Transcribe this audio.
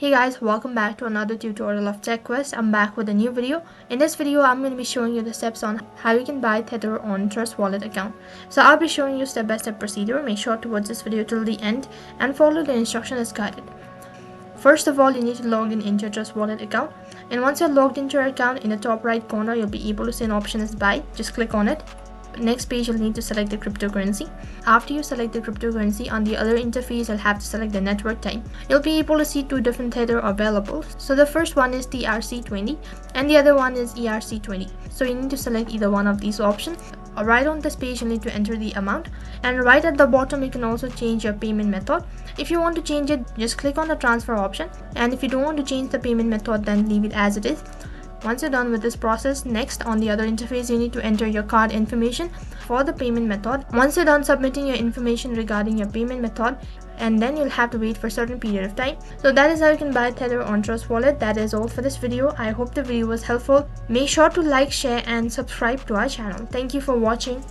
Hey guys, welcome back to another tutorial of TechQuest. I'm back with a new video. In this video, I'm going to be showing you the steps on how you can buy Tether on Trust Wallet account. So I'll be showing you step-by-step procedure. Make sure to watch this video till the end and follow the instruction as guided. First of all, you need to log in into your Trust Wallet account. And once you're logged into your account, in the top right corner, you'll be able to see an option as buy. Just click on it. Next page, you'll need to select the cryptocurrency. After you select the cryptocurrency, on the other interface, you'll have to select the network type. You'll be able to see two different Tether available. So the first one is TRC20 and the other one is ERC20. So you need to select either one of these options. Right on this page, you'll need to enter the amount, and right at the bottom you can also change your payment method. If you want to change it, just click on the transfer option, and if you don't want to change the payment method, then leave it as it is. Once you're done with this process, next on the other interface, you need to enter your card information for the payment method. Once you're done submitting your information regarding your payment method, and then you'll have to wait for a certain period of time. So that is how you can buy Tether on Trust Wallet. That is all for this video. I hope the video was helpful. Make sure to like, share and subscribe to our channel. Thank you for watching.